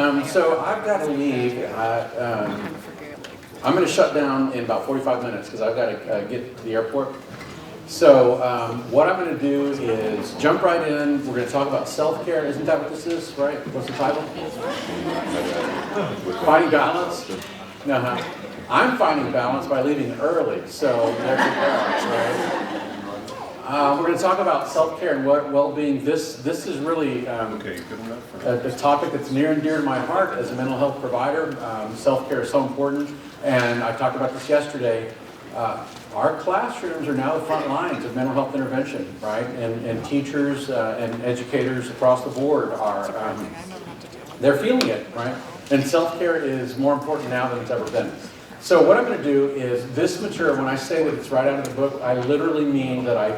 So I've got to leave at, I'm going to shut down in about 45 minutes because I've got to get to the airport. So what I'm going to do is jump right in. We're going to talk about self-care. Isn't that what this is, right? What's the title? Finding balance? Uh-huh. I'm finding balance by leaving early. So there you go, right? We're going to talk about self-care and well-being. This is really a topic that's near and dear to my heart as a mental health provider. Self-care is so important, and I talked about this yesterday. Our classrooms are now the front lines of mental health intervention, right? And teachers and educators across the board are, they're feeling it, right? And self-care is more important now than it's ever been. So what I'm going to do is this material, when I say that it's right out of the book, I literally mean that I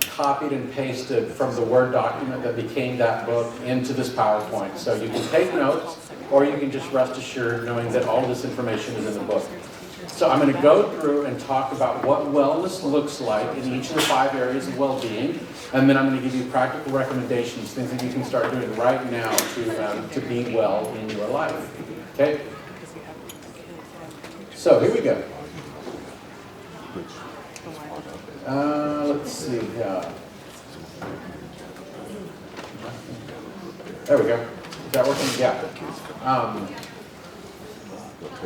copied and pasted from the Word document that became that book into this PowerPoint. So you can take notes, or you can just rest assured knowing that all this information is in the book. So I'm going to go through and talk about what wellness looks like in each of the 5 areas of well-being, and then I'm going to give you practical recommendations, things that you can start doing right now to be well in your life. Okay? So here we go. Let's see. There we go. Is that working? Yeah.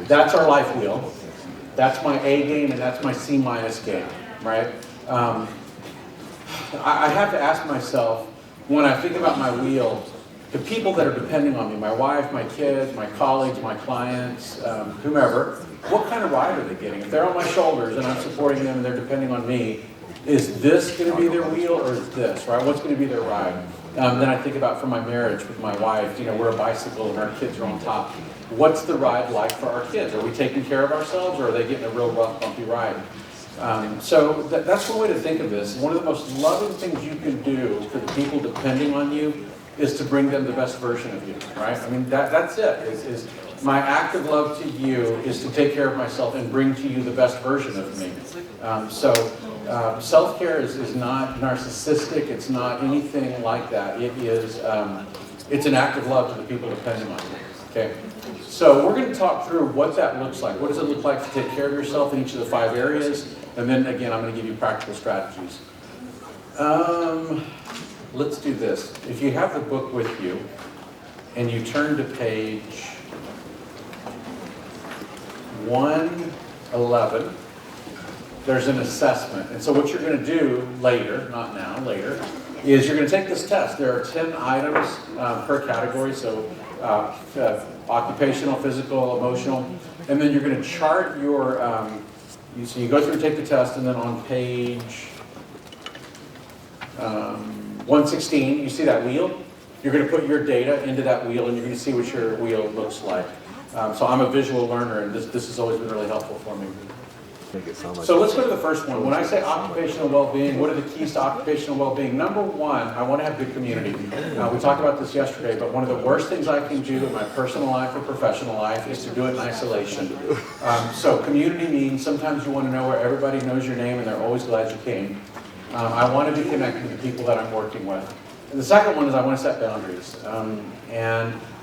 That's our life wheel. That's my A game and that's my C- game, right? I have to ask myself, when I think about my wheel, the people that are depending on me, my wife, my kids, my colleagues, my clients, whomever, what kind of ride are they getting? If they're on my shoulders and I'm supporting them and they're depending on me, is this going to be their wheel or is this, right? What's going to be their ride? Then I think about for my marriage with my wife, we're a bicycle and our kids are on top. What's the ride like for our kids? Are we taking care of ourselves or are they getting a real rough, bumpy ride? So that's one way to think of this. One of the most loving things you can do for the people depending on you is to bring them the best version of you, right? I mean, that's it. Is my act of love to you is to take care of myself and bring to you the best version of me. Self-care is not narcissistic. It's not anything like that. It is, it's an act of love to the people depending on you, okay? So we're going to talk through what that looks like. What does it look like to take care of yourself in each of the 5 areas? And then, again, I'm going to give you practical strategies. Let's do this. If you have the book with you and you turn to page 111, there's an assessment. And so what you're going to do later, not now, later, is you're going to take this test. There are 10 items per category, so occupational, physical, emotional, and then you're going to chart your, so you go through and take the test, and then on page 116, you see that wheel? You're going to put your data into that wheel, and you're going to see what your wheel looks like. So I'm a visual learner, and this has always been really helpful for me. So let's go to the first one. When I say occupational well-being, what are the keys to occupational well-being? Number 1, I want to have good community. We talked about this yesterday, but one of the worst things I can do in my personal life or professional life is to do it in isolation. So community means sometimes you want to know where everybody knows your name and they're always glad you came. I want to be connected to the people that I'm working with. And the second one is I want to set boundaries.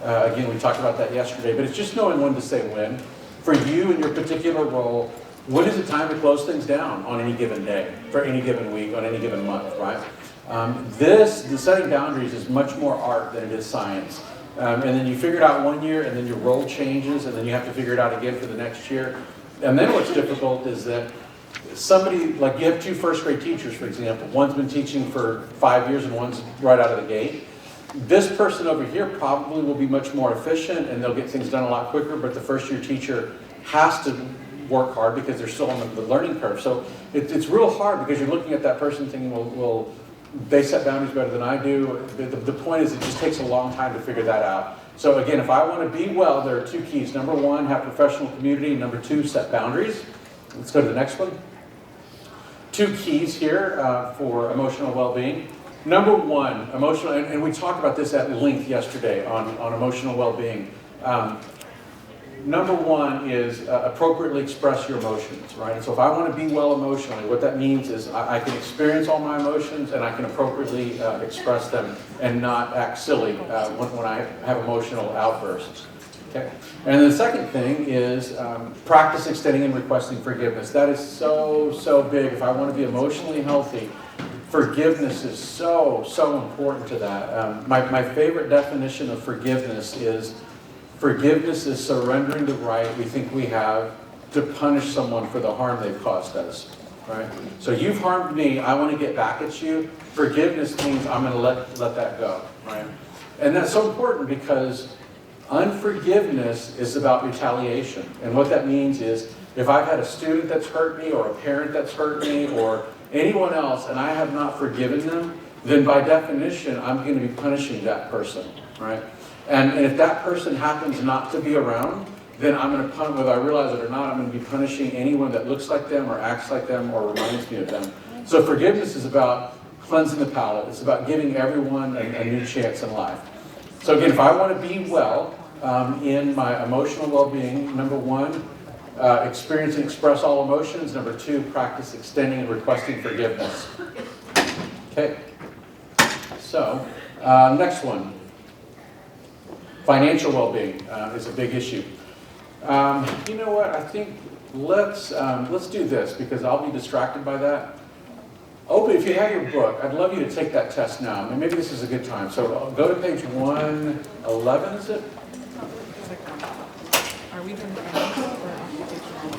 Again, we talked about that yesterday, but it's just knowing when to say when. For you in your particular role, when is it time to close things down on any given day, for any given week, on any given month, right? The setting boundaries is much more art than it is science. And then you figure it out one year, and then your role changes, and then you have to figure it out again for the next year. And then what's difficult is that somebody, like you have 2 first-grade teachers, for example. One's been teaching for 5 years, and one's right out of the gate. This person over here probably will be much more efficient, and they'll get things done a lot quicker, but the first-year teacher has to work hard because they're still on the learning curve. So it's real hard because you're looking at that person thinking, well, they set boundaries better than I do. The point is it just takes a long time to figure that out. So again, if I want to be well, there are 2 keys. Number 1, have professional community. Number 2, set boundaries. Let's go to the next one. 2 keys here for emotional well-being. Number 1, emotional, and we talked about this at length yesterday on emotional well-being. Number 1 is appropriately express your emotions, right? So if I want to be well emotionally, what that means is I can experience all my emotions and I can appropriately express them and not act silly when I have emotional outbursts. Okay. And the second thing is practice extending and requesting forgiveness. That is so big. If I want to be emotionally healthy, forgiveness is so important to that. My favorite definition of forgiveness is surrendering the right we think we have to punish someone for the harm they've caused us. Right? So you've harmed me, I want to get back at you. Forgiveness means I'm going to let that go. Right? And that's so important because unforgiveness is about retaliation. And what that means is if I've had a student that's hurt me or a parent that's hurt me or anyone else and I have not forgiven them, then by definition I'm going to be punishing that person. Right? And if that person happens not to be around, then I'm going to punish, whether I realize it or not, I'm going to be punishing anyone that looks like them or acts like them or reminds me of them. So forgiveness is about cleansing the palate. It's about giving everyone a new chance in life. So again, if I want to be well in my emotional well-being, number one, experience and express all emotions. Number two, practice extending and requesting forgiveness. Okay. So, next one. Financial well-being is a big issue. You know what? I think let's do this because I'll be distracted by that. Open, if you have your book, I'd love you to take that test now. And maybe this is a good time. So go to page 111, is it? Are we doing financial or occupational?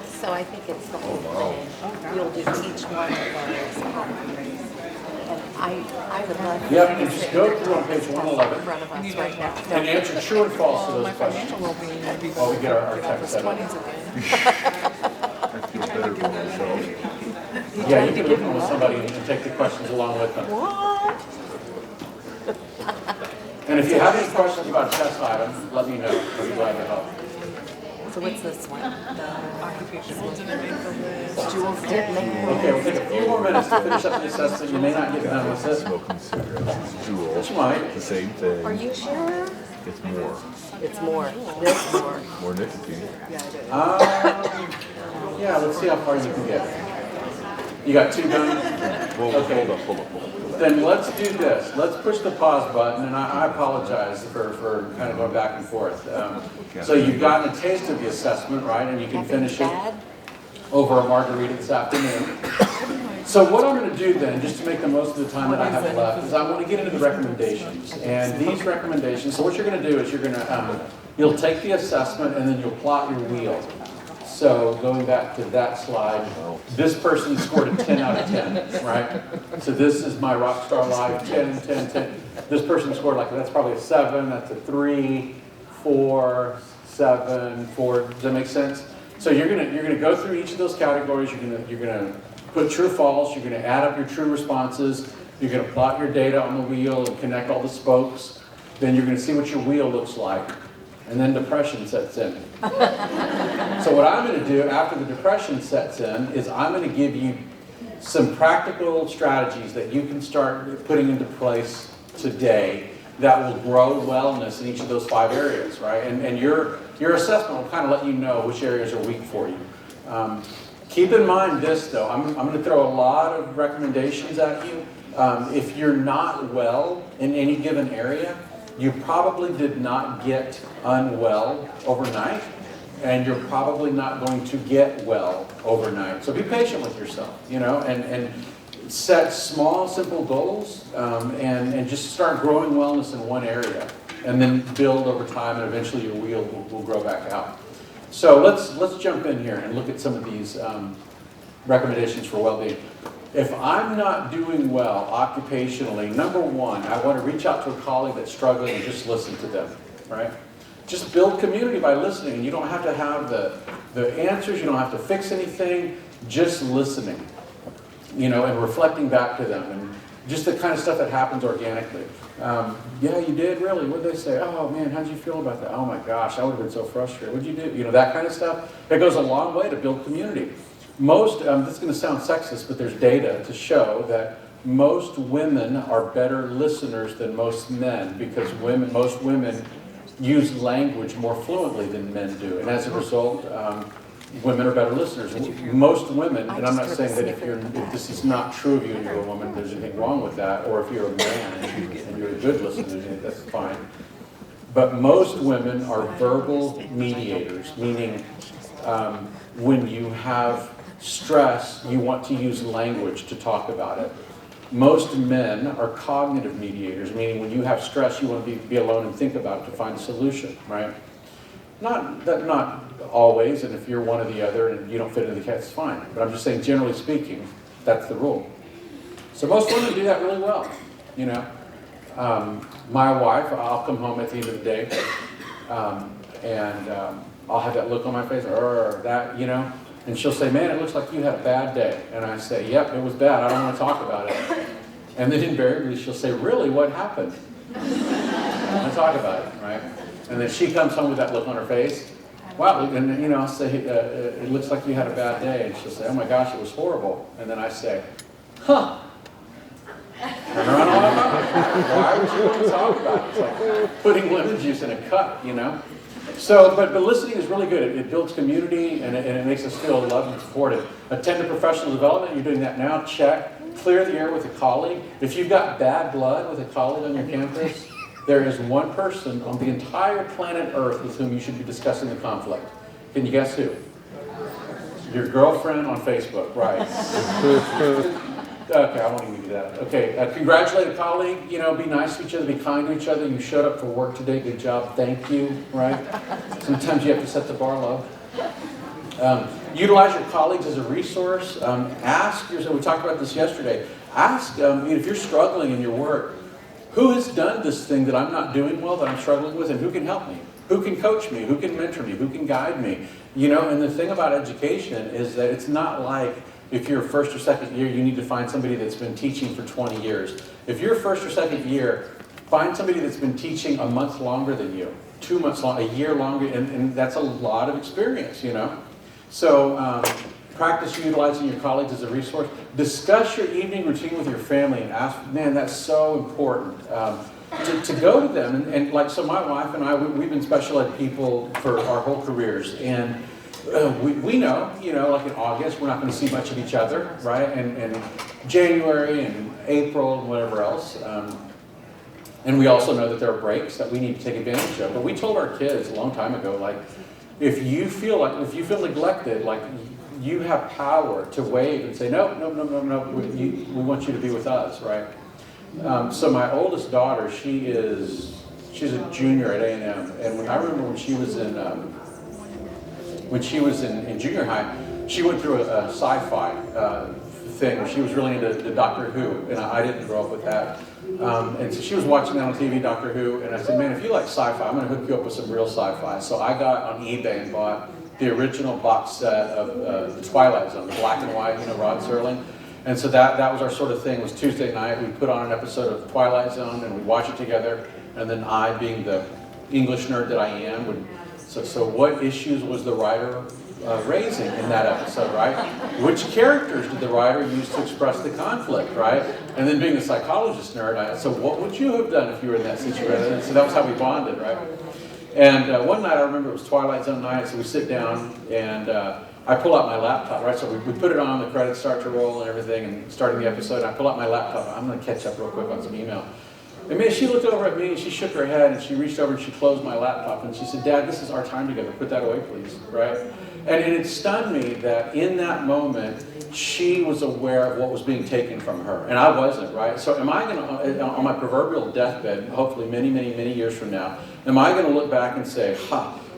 So I think it's the whole thing. You'll do each one of those. And I would love Yep, and just go through on page 111 in front of us right now. and answer true and false to Well, those my financial questions. well-being would be While we get our get off text those set up. 20s again. Feel better about myself. Yeah, you can look with somebody and take the questions along with them. What? And if you have any questions about a test item, let me know. I'll be glad to help. So what's this one? Occupational didn't make the list. Jewels did make one. Okay, we'll take a few more minutes to finish up the assessment. You may not get done with this. Smoking cigarettes, Juul, You might. the same thing. Are you sure? It's more. It's more. This more. More nicotine. Yeah, let's see how far you can get. You got two done? Well, Okay. hold up. Then let's do this. Let's push the pause button, and I apologize for kind of going back and forth. So you've gotten a taste of the assessment, right? And you can finish it Bad? over a margarita this afternoon. So what I'm going to do then, just to make the most of the time that I have left, is I want to get into the recommendations. And these recommendations, so what you're going to do is you're going to, you'll take the assessment and then you'll plot your wheel. So going back to that slide, this person scored a 10 out of 10, right? So this is my Rockstar Live, 10, 10, 10. This person scored like, that's probably a 7, that's a 3, 4, 7, 4. Does that make sense? So you're gonna go through each of those categories. You're gonna put true, false. You're gonna add up your true responses. You're gonna plot your data on the wheel and connect all the spokes. Then you're gonna see what your wheel looks like. And then depression sets in. So what I'm going to do after the depression sets in is I'm going to give you some practical strategies that you can start putting into place today that will grow wellness in each of those 5 areas, right? And your assessment will kind of let you know which areas are weak for you. Keep in mind this, though. I'm going to throw a lot of recommendations at you. If you're not well in any given area, you probably did not get unwell overnight, and you're probably not going to get well overnight. So be patient with yourself, you know, and set small, simple goals, and just start growing wellness in one area, and then build over time, and eventually your wheel will grow back out. So let's jump in here and look at some of these recommendations for well-being. If I'm not doing well occupationally, number one, I want to reach out to a colleague that's struggling and just listen to them, right? Just build community by listening. And you don't have to have the answers. You don't have to fix anything. Just listening, you know, and reflecting back to them. And just the kind of stuff that happens organically. Yeah, you did? Really? What did they say? Oh, man, how'd you feel about that? Oh, my gosh, I would have been so frustrated. What'd you do? You know, that kind of stuff. It goes a long way to build community. Most, this is going to sound sexist, but there's data to show that most women are better listeners than most men because most women use language more fluently than men do. And as a result, women are better listeners. Most women, and I'm not saying that if this is not true of you and you're a woman, there's anything wrong with that, or if you're a man and you're a good listener, that's fine. But most women are verbal mediators, meaning when you have stress, you want to use language to talk about it. Most men are cognitive mediators, meaning when you have stress, you want to be alone and think about it to find a solution, right? Not always, and if you're one or the other and you don't fit into the cat, it's fine. But I'm just saying, generally speaking, that's the rule. So most women do that really well, you know. My wife, I'll come home at the end of the day, and I'll have that look on my face, or that, you know, and she'll say, man, it looks like you had a bad day. And I say, yep, it was bad, I don't want to talk about it. And then invariably she'll say, really, what happened? I want to talk about it, right? And then she comes home with that look on her face. Wow, and you know, I'll say, it looks like you had a bad day. And she'll say, oh my gosh, it was horrible. And then I say, huh. Turn around all about it. Why would you want to talk about it? It's like putting lemon juice in a cup, you know? So, but listening is really good. It builds community and it makes us feel loved and supported. Attend to professional development. You're doing that now. Check. Clear the air with a colleague. If you've got bad blood with a colleague on your campus, there is one person on the entire planet Earth with whom you should be discussing the conflict. Can you guess who? Your girlfriend on Facebook, right? Okay, I won't even give you that. Okay, congratulate a colleague, you know, be nice to each other, be kind to each other. You showed up for work today, good job, thank you, right? Sometimes you have to set the bar low. Utilize your colleagues as a resource. Ask yourself, we talked about this yesterday, ask if you're struggling in your work, who has done this thing that I'm not doing well, that I'm struggling with, and who can help me? Who can coach me? Who can mentor me? Who can guide me? You know, and the thing about education is that it's not like if you're first or second year, you need to find somebody that's been teaching for 20 years. If you're first or second year, find somebody that's been teaching a month longer than you, 2 months long, a year longer, and that's a lot of experience, you know. So practice utilizing your colleagues as a resource. Discuss your evening routine with your family and ask, man, that's so important. To go to them, and like, so my wife and I, we've been special ed people for our whole careers, and we know, you know, like in August, we're not going to see much of each other, right? And January and April and whatever else. And we also know that there are breaks that we need to take advantage of. But we told our kids a long time ago, like, if you feel neglected, like, you have power to wave and say, no, we want you to be with us, right? So my oldest daughter, she's a junior at A&M, and I remember when she was in junior high, she went through a sci-fi thing where she was really into Doctor Who, and I didn't grow up with that. And so she was watching that on TV, Doctor Who, and I said, man, if you like sci-fi, I'm going to hook you up with some real sci-fi. So I got on eBay and bought the original box set of The Twilight Zone, the black and white, you know, Rod Serling. And so that was our sort of thing. It was Tuesday night. We put on an episode of The Twilight Zone, and we'd watch it together. And then I, being the English nerd that I am, would, so what issues was the writer raising in that episode, right? Which characters did the writer use to express the conflict, right? And then being a psychologist nerd, so what would you have done if you were in that situation? So that was how we bonded, right? And one night, I remember it was Twilight Zone night, so we sit down, and I pull out my laptop, right? So we put it on, the credits start to roll and everything, and starting the episode, and I pull out my laptop. I'm going to catch up real quick on some email. And man, she looked over at me, and she shook her head, and she reached over and she closed my laptop, and she said, Dad, this is our time together. Put that away, please, right? And it stunned me that in that moment, she was aware of what was being taken from her, and I wasn't, right? So am I going to, on my proverbial deathbed, hopefully many, many, many years from now, am I going to look back and say,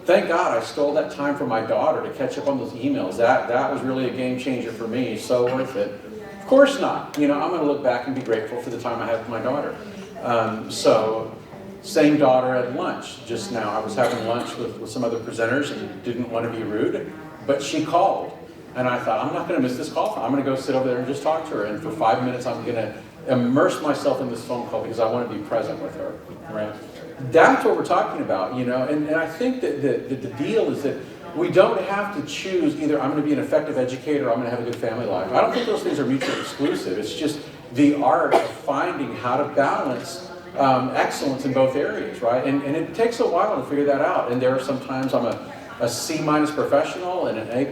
thank God I stole that time from my daughter to catch up on those emails. That was really a game changer for me, so worth it. Of course not. You know, I'm going to look back and be grateful for the time I had with my daughter. So, same daughter at lunch just now. I was having lunch with some other presenters and didn't want to be rude, but she called. And I thought, I'm not going to miss this call. I'm going to go sit over there and just talk to her. And for 5 minutes, I'm going to immerse myself in this phone call because I want to be present with her, right? That's what we're talking about, you know. And I think that the deal is that we don't have to choose either I'm going to be an effective educator or I'm going to have a good family life. I don't think those things are mutually exclusive. It's just the art of finding how to balance excellence in both areas, right? And it takes a while to figure that out. And there are sometimes I'm a a C- professional and an A+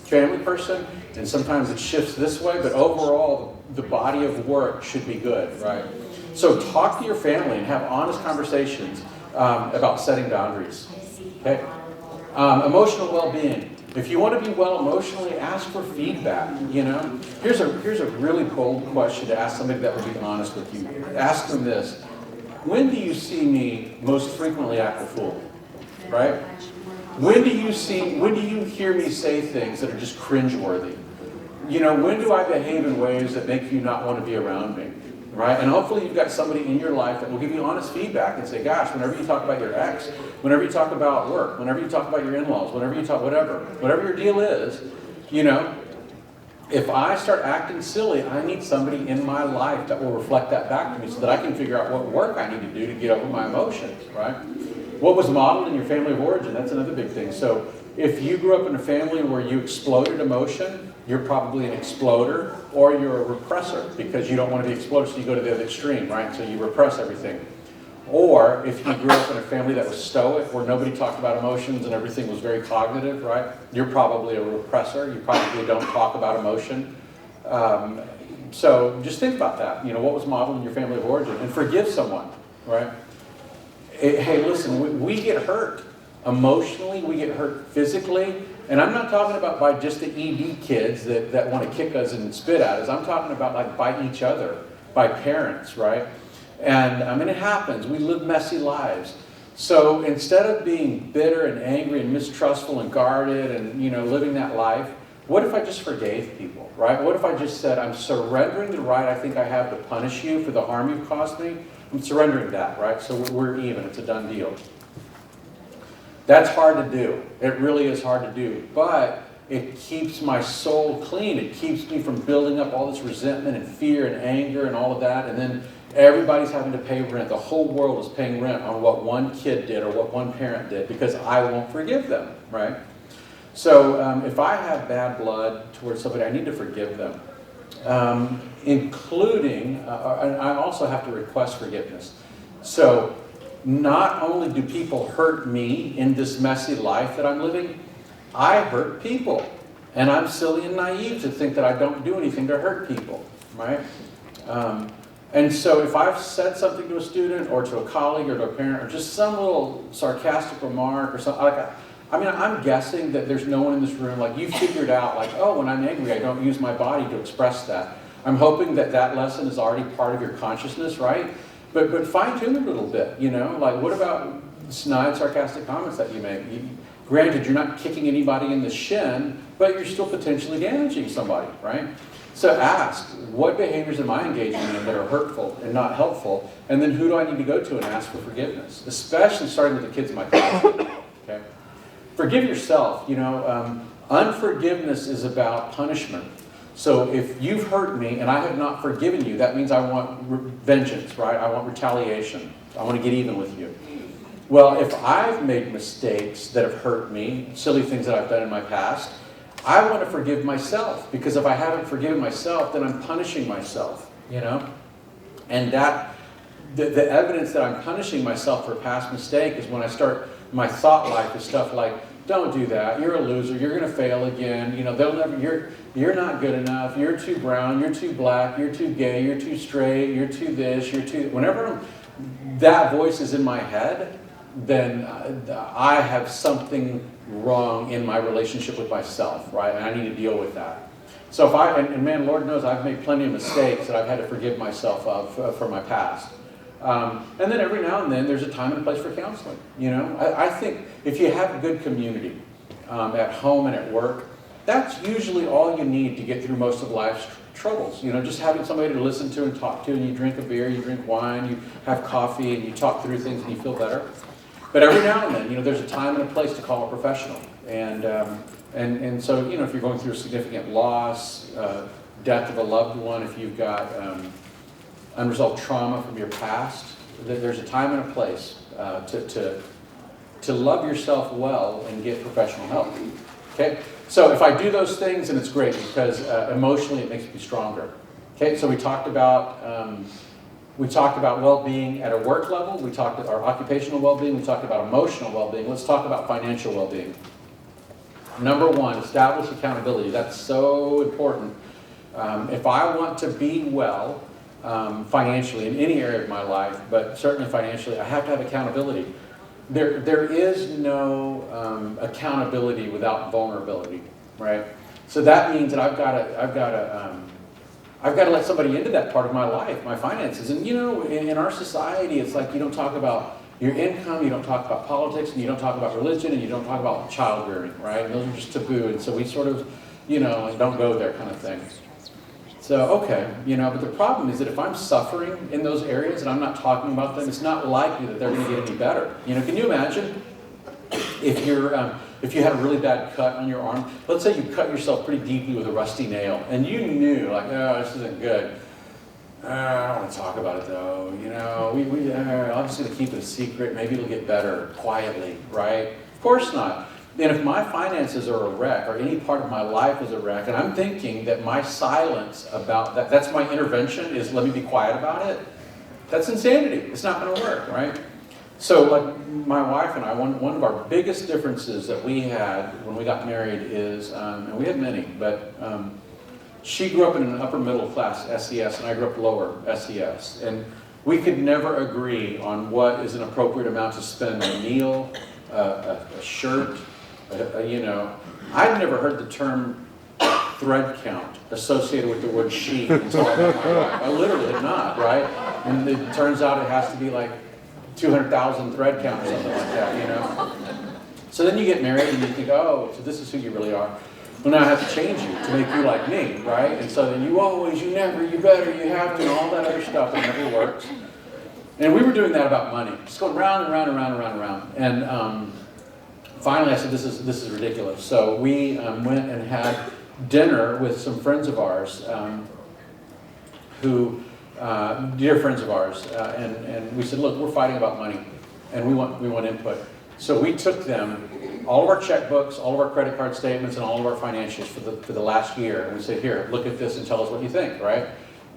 family person, and sometimes it shifts this way, but overall, the body of work should be good, right? So talk to your family and have honest conversations about setting boundaries, okay? Emotional well-being. If you want to be well emotionally, ask for feedback, you know? Here's a really bold question to ask somebody that will be honest with you. Ask them this: when do you see me most frequently act a fool, right? When do you hear me say things that are just cringeworthy? You know, when do I behave in ways that make you not want to be around me, right? And hopefully you've got somebody in your life that will give you honest feedback and say, gosh, whenever you talk about your ex, whenever you talk about work, whenever you talk about your in-laws, whenever you talk, whatever your deal is, you know, if I start acting silly, I need somebody in my life that will reflect that back to me so that I can figure out what work I need to do to get over my emotions, right? What was modeled in your family of origin? That's another big thing. So if you grew up in a family where you exploded emotion, you're probably an exploder, or you're a repressor because you don't want to be exploded, so you go to the other extreme, right? So you repress everything. Or if you grew up in a family that was stoic, where nobody talked about emotions and everything was very cognitive, right? You're probably a repressor. You probably don't talk about emotion. So just think about that. You know, what was modeled in your family of origin? And forgive someone, right? Hey, listen, we get hurt emotionally, we get hurt physically, and I'm not talking about by just the ED kids that want to kick us and spit at us. I'm talking about like by each other, by parents, right? And I mean, it happens. We live messy lives. So instead of being bitter and angry and mistrustful and guarded and, you know, living that life, what if I just forgave people, right? What if I just said, I'm surrendering the right I think I have to punish you for the harm you've caused me? I'm surrendering that, right? So we're even. It's a done deal. That's hard to do. It really is hard to do. But it keeps my soul clean. It keeps me from building up all this resentment and fear and anger and all of that. And then everybody's having to pay rent. The whole world is paying rent on what one kid did or what one parent did because I won't forgive them, right? So if I have bad blood towards somebody, I need to forgive them. Including, and I also have to request forgiveness. So not only do people hurt me in this messy life that I'm living, I hurt people. And I'm silly and naive to think that I don't do anything to hurt people, right? And so if I've said something to a student or to a colleague or to a parent or just some little sarcastic remark or something, like I mean, I'm guessing that there's no one in this room, like you figured out, like, oh, when I'm angry, I don't use my body to express that. I'm hoping that that lesson is already part of your consciousness, right? But fine-tune it a little bit, you know? Like, what about snide, sarcastic comments that you make? Granted, you're not kicking anybody in the shin, but you're still potentially damaging somebody, right? So ask, what behaviors am I engaging in that are hurtful and not helpful? And then who do I need to go to and ask for forgiveness? Especially starting with the kids in my class, okay? Forgive yourself, you know? Unforgiveness is about punishment. So if you've hurt me and I have not forgiven you, that means I want vengeance, right? I want retaliation. I want to get even with you. Well, if I've made mistakes that have hurt me, silly things that I've done in my past, I want to forgive myself, because if I haven't forgiven myself, then I'm punishing myself, you know? And that, the evidence that I'm punishing myself for a past mistake is when I start, my thought life is stuff like, don't do that, you're a loser, you're going to fail again, you know, they'll never, you're not good enough, you're too brown, you're too black, you're too gay, you're too straight, you're too this, you're too, whenever that voice is in my head, then I have something wrong in my relationship with myself, right? And I need to deal with that. So if and man, Lord knows I've made plenty of mistakes that I've had to forgive myself of for my past. And then every now and then there's a time and a place for counseling. You know, I think if you have a good community at home and at work, that's usually all you need to get through most of life's troubles. You know, just having somebody to listen to and talk to, and you drink a beer, you drink wine, you have coffee, and you talk through things and you feel better. But every now and then, you know, there's a time and a place to call a professional. And so, you know, if you're going through a significant loss, death of a loved one, if you've got unresolved trauma from your past, there's a time and a place to love yourself well and get professional help. Okay? So if I do those things, then it's great, because emotionally it makes me stronger. Okay? So we talked about We talked about well-being at a work level. We talked about our occupational well-being. We talked about emotional well-being. Let's talk about financial well-being. Number one, establish accountability. That's so important. If I want to be well financially in any area of my life, but certainly financially, I have to have accountability. There is no accountability without vulnerability, right? So that means that I've got to let somebody into that part of my life, my finances. And you know, in our society, it's like you don't talk about your income, you don't talk about politics, and you don't talk about religion, and you don't talk about child rearing, right? And those are just taboo, and so we sort of, you know, don't go there kind of thing. So, okay, you know, but the problem is that if I'm suffering in those areas and I'm not talking about them, it's not likely that they're going to get any better. You know, can you imagine if you had a really bad cut on your arm? Let's say you cut yourself pretty deeply with a rusty nail, and you knew, like, oh, this isn't good. I don't want to talk about it though. You know, I'm just going to keep it a secret. Maybe it'll get better quietly, right? Of course not. And if my finances are a wreck, or any part of my life is a wreck, and I'm thinking that my silence about that, that's my intervention, is let me be quiet about it, that's insanity. It's not going to work, right? So like my wife and I, one of our biggest differences that we had when we got married is, and we had many, but she grew up in an upper middle class SES, and I grew up lower SES. And we could never agree on what is an appropriate amount to spend on a meal, a shirt, you know. I'd never heard the term thread count associated with the word she until I met my wife. I literally had not, right? And it turns out it has to be like 200,000 thread count or something like that, you know. So then you get married and you think, oh, so this is who you really are. Well, now I have to change you to make you like me, right? And so then you always, you never, you better, you have to, and all that other stuff that never works. And we were doing that about money, just going round and round and round and round and round. And finally I said, this is ridiculous. So we went and had dinner with some friends of ours who, dear friends of ours, and we said, look, we're fighting about money, and we want input. So we took them, all of our checkbooks, all of our credit card statements, and all of our financials for the last year, and we said, here, look at this and tell us what you think, right?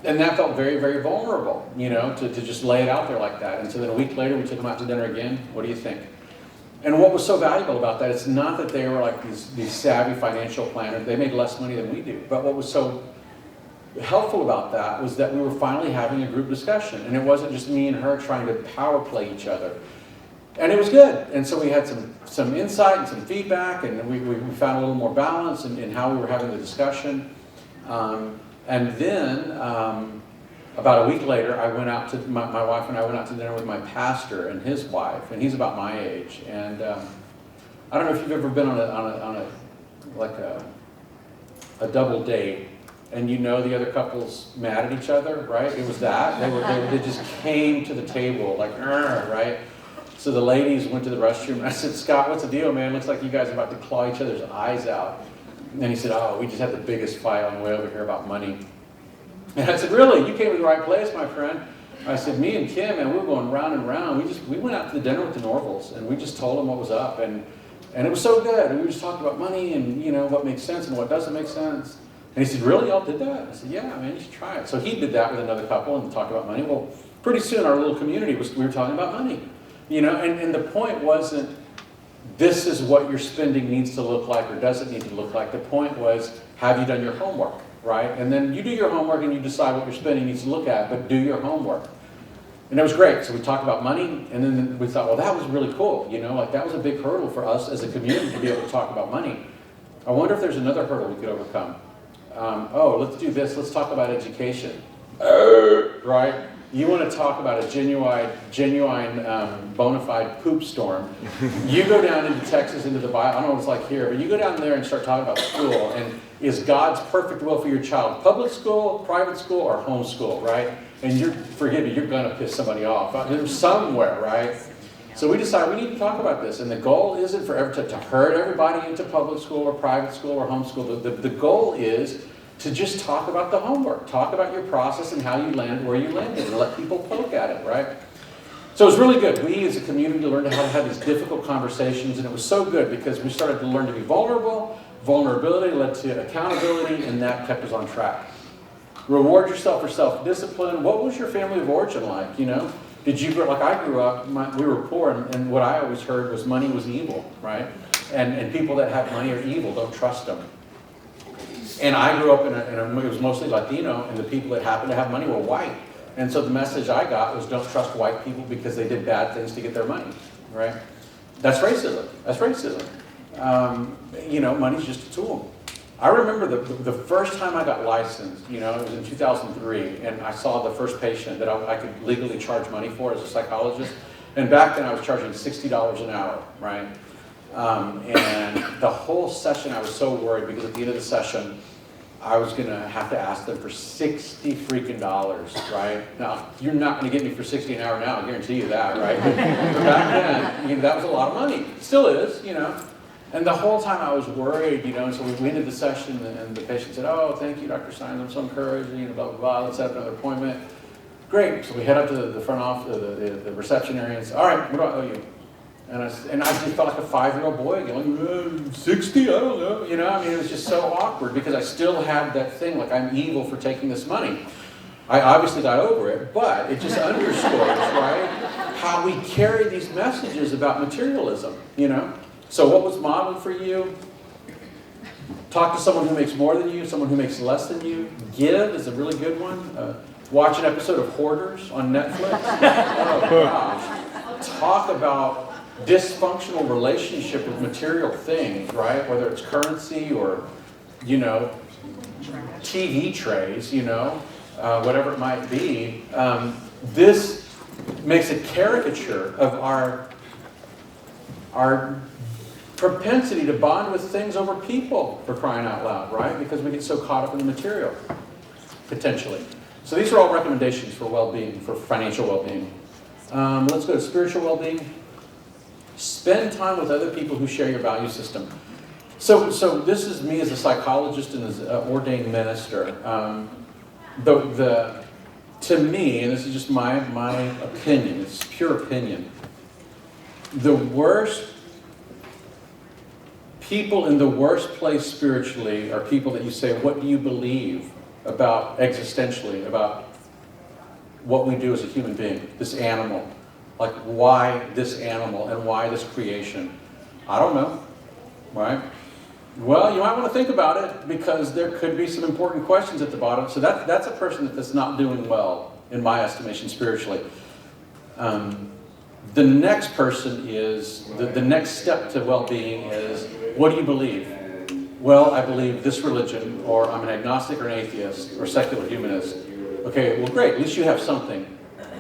And that felt very, very vulnerable, you know, to just lay it out there like that. And so then a week later, we took them out to dinner again. What do you think? And what was so valuable about that, it's not that they were like these savvy financial planners. They made less money than we do. But what was so helpful about that was that we were finally having a group discussion. And it wasn't just me and her trying to power play each other. And it was good. And so we had some insight and some feedback, and we found a little more balance in how we were having the discussion. And then about a week later, I went out to my wife and I went out to dinner with my pastor and his wife, and he's about my age. And I don't know if you've ever been on a double date, and you know the other couple's mad at each other, right? It was that they just came to the table like, right? So the ladies went to the restroom, and I said, Scott, what's the deal, man? Looks like you guys are about to claw each other's eyes out. And then he said, oh, we just had the biggest fight on the way over here about money. And I said, really? You came to the right place, my friend. I said, me and Kim, and we were going round and round. We went out to the dinner with the Norvals, and we just told them what was up. And it was so good. And we just talked about money and, you know, what makes sense and what doesn't make sense. And he said, really? Y'all did that? I said, yeah, man, you should try it. So he did that with another couple and talked about money. Well, pretty soon our little community we were talking about money. You know, and the point wasn't this is what your spending needs to look like or doesn't need to look like. The point was, have you done your homework, right? And then you do your homework and you decide what your spending needs to look at, but do your homework. And that was great. So we talked about money, and then we thought, well, that was really cool. You know, like that was a big hurdle for us as a community to be able to talk about money. I wonder if there's another hurdle we could overcome. Oh, let's do this. Let's talk about education. Right? You want to talk about a genuine bona fide poop storm. You go down into Texas, into the Bible, I don't know what it's like here, but you go down there and start talking about school, and is God's perfect will for your child public school, private school, or homeschool, right? And forgive me, you're going to piss somebody off. There's somewhere, right? So we decided we need to talk about this, and the goal isn't for to herd everybody into public school or private school or homeschool. The goal is to just talk about the homework, talk about your process and how you landed where you landed, and let people poke at it, right? So it was really good. We as a community learned how to have these difficult conversations, and it was so good because we started to learn to be vulnerable. Vulnerability led to accountability, and that kept us on track. Reward yourself for self-discipline. What was your family of origin like, you know? Did you grow, like I grew up, we were poor, and what I always heard was money was evil, right? And people that have money are evil, don't trust them. And I grew up it was mostly Latino, and the people that happened to have money were white. And so the message I got was don't trust white people because they did bad things to get their money, right? That's racism. That's racism. You know, money's just a tool. I remember the first time I got licensed, you know, it was in 2003, and I saw the first patient that I could legally charge money for as a psychologist. And back then I was charging $60 an hour, right? And the whole session I was so worried because at the end of the session, I was going to have to ask them for $60 freaking dollars, right? Now, you're not going to get me for $60 an hour now, I guarantee you that, right? But back then, you know, that was a lot of money. Still is, you know. And the whole time I was worried, you know, and so we ended the session and the patient said, oh, thank you, Dr. Saenz, I'm so encouraged, you know, blah, blah, blah, let's have another appointment. Great, so we head up to the front office, the reception area and say, all right, what do I owe you? And I just felt like a 5-year-old boy again, like, 60, I don't know. You know, I mean, it was just so awkward because I still had that thing, like I'm evil for taking this money. I obviously got over it, but it just underscores, right, how we carry these messages about materialism, you know? So what was modeled for you? Talk to someone who makes more than you, someone who makes less than you. Give is a really good one. Watch an episode of Hoarders on Netflix. Oh, gosh. Talk about dysfunctional relationship with material things, right? Whether it's currency or, you know, TV trays, you know, whatever it might be. This makes a caricature of our propensity to bond with things over people, for crying out loud, right? Because we get so caught up in the material, potentially. So these are all recommendations for well-being, for financial well-being. Let's go to spiritual well-being. Spend time with other people who share your value system. So this is me as a psychologist and as an ordained minister. To me, and this is just my opinion, it's pure opinion, the worst people in the worst place spiritually are people that you say, what do you believe about existentially, about what we do as a human being, this animal? Like, why this animal and why this creation? I don't know, right? Well, you might want to think about it because there could be some important questions at the bottom. So that's a person that's not doing well, in my estimation, spiritually. The next person is, the next step to well-being is, what do you believe? Well, I believe this religion, or I'm an agnostic or an atheist, or secular humanist. Okay, well great, at least you have something.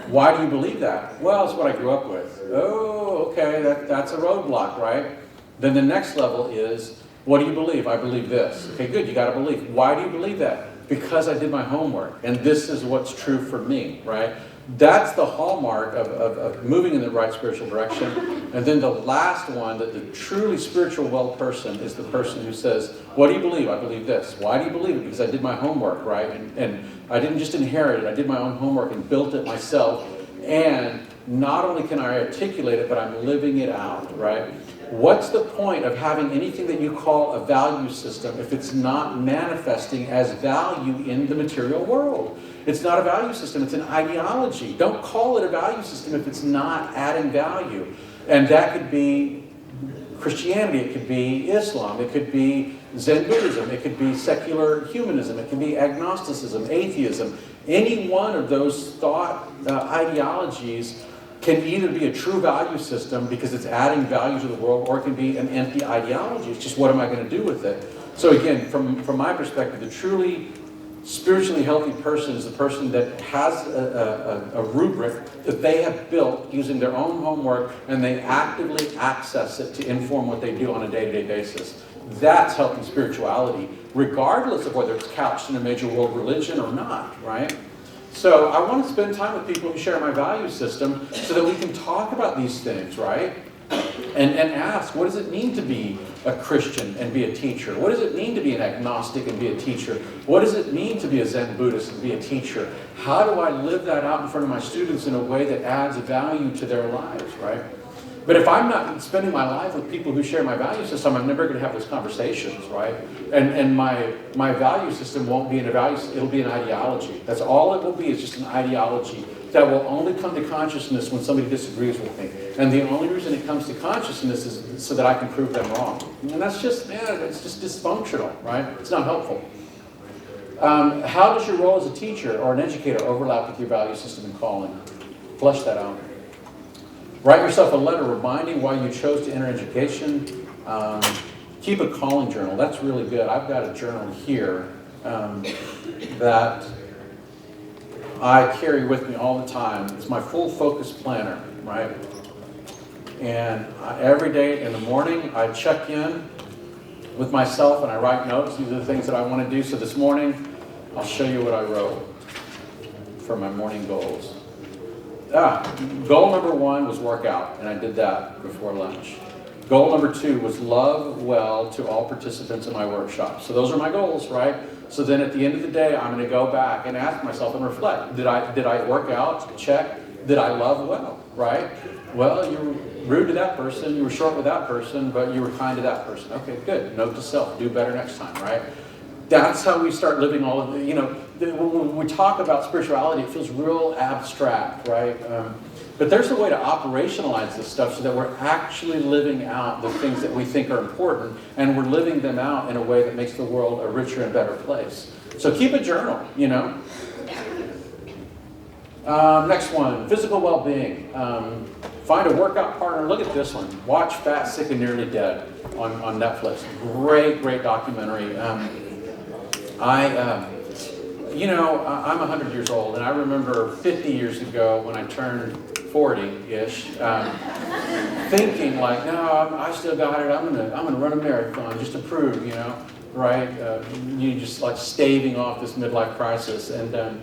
Why do you believe that? Well, it's what I grew up with. Oh, okay, that's a roadblock, right? Then the next level is, what do you believe? I believe this. Okay, good, you got to believe. Why do you believe that? Because I did my homework, and this is what's true for me, right? That's the hallmark of moving in the right spiritual direction. And then the last one, that the truly spiritual well person is the person who says, what do you believe? I believe this. Why do you believe it? Because I did my homework, right? And I didn't just inherit it. I did my own homework and built it myself. And not only can I articulate it, but I'm living it out, right? What's the point of having anything that you call a value system if it's not manifesting as value in the material world? It's not a value system, it's an ideology. Don't call it a value system if it's not adding value. And that could be Christianity, it could be Islam, it could be Zen Buddhism, it could be secular humanism, it could be agnosticism, atheism. Any one of those thought ideologies can either be a true value system because it's adding value to the world, or it can be an empty ideology. It's just, what am I going to do with it? So again, from my perspective, the truly spiritually healthy person is the person that has a rubric that they have built using their own homework, and they actively access it to inform what they do on a day-to-day basis. That's healthy spirituality, regardless of whether it's couched in a major world religion or not, right? So I want to spend time with people who share my value system so that we can talk about these things, right? And ask, what does it mean to be a Christian and be a teacher? What does it mean to be an agnostic and be a teacher? What does it mean to be a Zen Buddhist and be a teacher? How do I live that out in front of my students in a way that adds value to their lives, right? But if I'm not spending my life with people who share my value system, I'm never going to have those conversations, right? And my value system won't be it'll be an ideology. That's all it will be, is just an ideology that will only come to consciousness when somebody disagrees with me. And the only reason it comes to consciousness is so that I can prove them wrong. And that's just, it's just dysfunctional, right? It's not helpful. How does your role as a teacher or an educator overlap with your value system and calling? Flesh that out. Write yourself a letter reminding why you chose to enter education. Keep a calling journal. That's really good. I've got a journal here that I carry with me all the time. It's my full focus planner, right? And every day in the morning, I check in with myself and I write notes. These are the things that I want to do. So this morning, I'll show you what I wrote for my morning goals. Goal number 1 was work out, and I did that before lunch. Goal number 2 was love well to all participants in my workshop. So those are my goals, right? So then at the end of the day, I'm going to go back and ask myself and reflect. Did I work out? Check. Did I love well, right? Well, you were rude to that person, you were short with that person, but you were kind to that person. Okay, good. Note to self, do better next time, right? That's how we start living all of the, when we talk about spirituality, it feels real abstract, right? But there's a way to operationalize this stuff so that we're actually living out the things that we think are important, and we're living them out in a way that makes the world a richer and better place. So keep a journal, Next one, physical well-being. Find a workout partner. Look at this one. Watch Fat, Sick, and Nearly Dead on Netflix. Great documentary. I'm 100 years old, and I remember 50 years ago when I turned 40-ish, thinking like, no, I still got it. I'm gonna run a marathon just to prove, right? You just like staving off this midlife crisis, and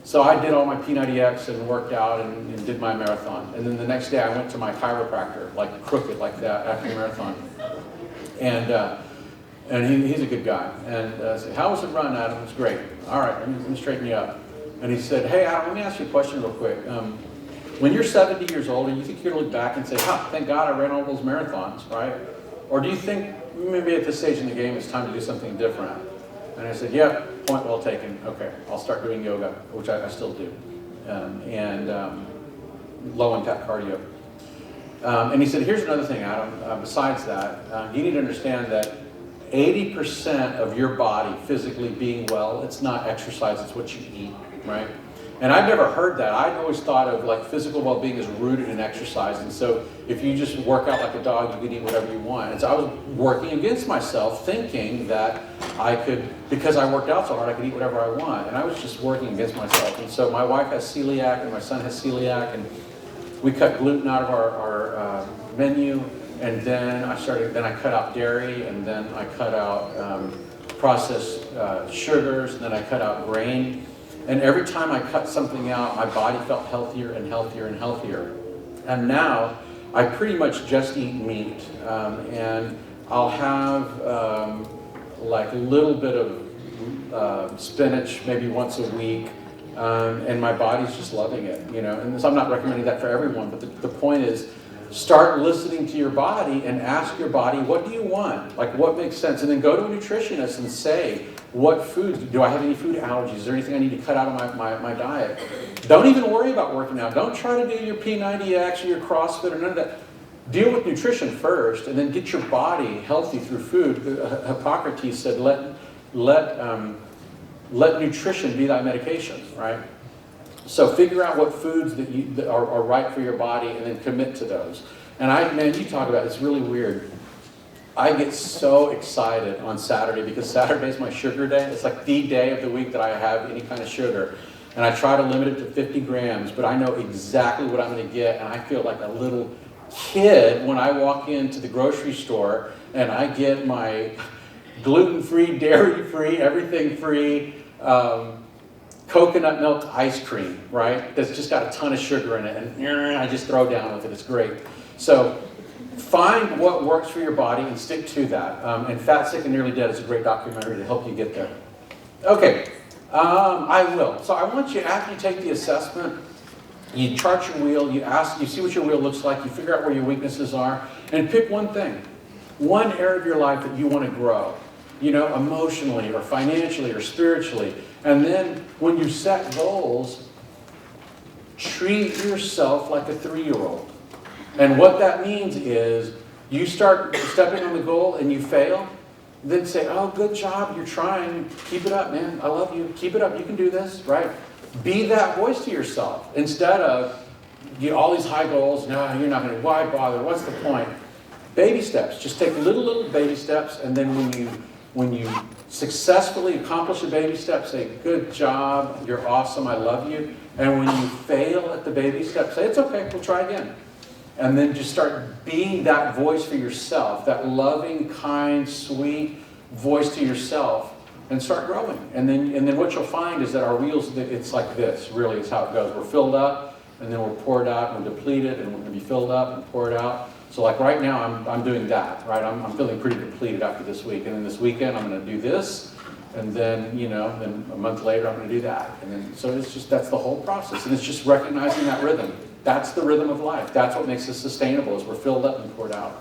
so I did all my P90X and worked out and did my marathon. And then the next day I went to my chiropractor, like crooked like that after the marathon, and he's a good guy. And I said, how was the run, Adam? It was great. All right, let me straighten you up. And he said, hey, Adam, let me ask you a question real quick. When you're 70 years old, do you think you're going to look back and say, thank God I ran all those marathons, right? Or do you think maybe at this stage in the game it's time to do something different? And I said, yep, point well taken. Okay, I'll start doing yoga, which I still do, and low-impact cardio. And he said, here's another thing, Adam. Besides that, you need to understand that 80% of your body physically being well, it's not exercise, it's what you eat, right? And I've never heard that. I'd always thought of like physical well-being as rooted in exercise. And so if you just work out like a dog, you can eat whatever you want. And so I was working against myself, thinking that I could, because I worked out so hard, I could eat whatever I want. And I was just working against myself. And so my wife has celiac and my son has celiac, and we cut gluten out of our menu. And then I cut out dairy, and then I cut out processed sugars, and then I cut out grain. And every time I cut something out, my body felt healthier and healthier and healthier. And now I pretty much just eat meat, and I'll have like a little bit of spinach maybe once a week, and my body's just loving it, And so I'm not recommending that for everyone, but the point is, start listening to your body and ask your body, what do you want? Like, what makes sense? And then go to a nutritionist and say, what foods, do I have any food allergies? Is there anything I need to cut out of my diet? Don't even worry about working out. Don't try to do your P90X or your CrossFit or none of that. Deal with nutrition first, and then get your body healthy through food. Hippocrates said, let nutrition be thy medication, right? So figure out what foods that are right for your body, and then commit to those. And you talk about it, it's really weird. I get so excited on Saturday because Saturday's my sugar day. It's like the day of the week that I have any kind of sugar. And I try to limit it to 50 grams, but I know exactly what I'm going to get, and I feel like a little kid when I walk into the grocery store and I get my gluten-free, dairy-free, everything-free, coconut milk ice cream, right? That's just got a ton of sugar in it, and I just throw down with it. It's great. So find what works for your body and stick to that. And Fat, Sick, and Nearly Dead is a great documentary to help you get there. Okay, I will. So I want you, after you take the assessment, You chart your wheel, you see what your wheel looks like, you figure out where your weaknesses are, and pick one thing, one area of your life that you want to grow, emotionally or financially or spiritually. And then when you set goals, treat yourself like a 3-year-old. And what that means is you start stepping on the goal and you fail, then say, oh, good job, you're trying. Keep it up, man. I love you. Keep it up. You can do this, right? Be that voice to yourself instead of all these high goals. No, you're not going to. Why bother? What's the point? Baby steps. Just take little baby steps, and then when you successfully accomplish a baby step, say, good job, you're awesome, I love you. And when you fail at the baby step, say, it's okay, we'll try again. And then just start being that voice for yourself, that loving, kind, sweet voice to yourself, and start growing. And then what you'll find is that our wheels, it's like this, really is how it goes. We're filled up, and then we're poured out, and we're depleted, and we're going to be filled up and poured out. So like right now, I'm doing that, right? I'm feeling pretty depleted after this week. And then this weekend, I'm going to do this. And then, then a month later, I'm going to do that. And then, so it's just, that's the whole process. And it's just recognizing that rhythm. That's the rhythm of life. That's what makes us sustainable, is we're filled up and poured out.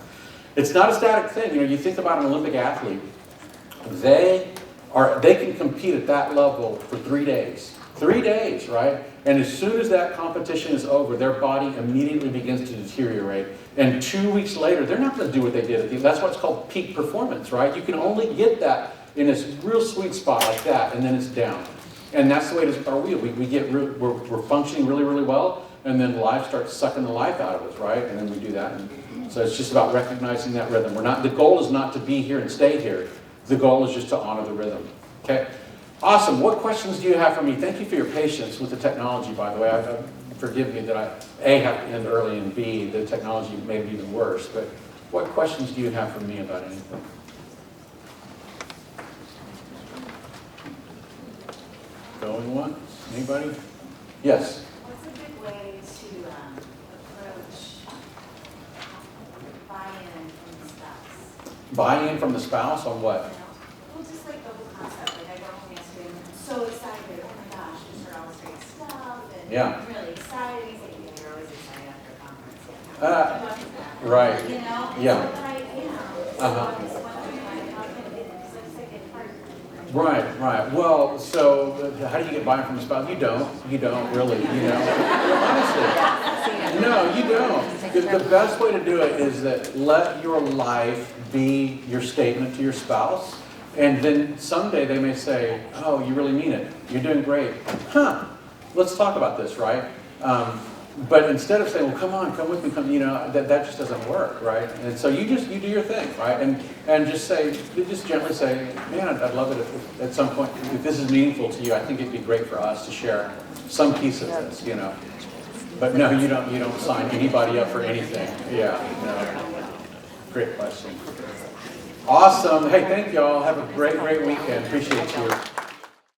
It's not a static thing. You think about an Olympic athlete. They can compete at that level for 3 days. 3 days, right? And as soon as that competition is over, their body immediately begins to deteriorate. And 2 weeks later, they're not going to do what they did. That's what's called peak performance, right? You can only get that in this real sweet spot like that, and then it's down. And that's the way it is with our wheel. We're functioning really, really well, and then life starts sucking the life out of us, right? And then we do that. And so it's just about recognizing that rhythm. The goal is not to be here and stay here. The goal is just to honor the rhythm. Okay? Awesome. What questions do you have for me? Thank you for your patience with the technology, by the way. Forgive me that I, A, have to end early, and B, the technology made it even worse. But what questions do you have for me about anything? Going once? Anybody? Yes? What's a good way to approach buy-in from the spouse? Buy-in from the spouse on what? Well, just like the whole concept. Like, I go home yesterday and I'm so excited. Oh my gosh, just heard all this great stuff. And Yeah. I'm really excited. He's like, yeah, you're always excited after a conference. Right. Yeah. So, but I, so I'm just wondering, like, how can it, because I just like it's hard. Right. Well, so how do you get buy-in from the spouse? You don't really, Honestly. No, you don't. The best way to do it is that let your life be your statement to your spouse. And then someday they may say, oh, you really mean it. You're doing great. Let's talk about this, right? But instead of saying, well, come with me, that just doesn't work, right? And so you do your thing, right? And just gently say, man, I'd love it if at some point, if this is meaningful to you, I think it'd be great for us to share some piece of this, But no, you don't sign anybody up for anything. Yeah, no. Great question. Awesome. Hey, thank y'all. Have a great weekend. Appreciate you.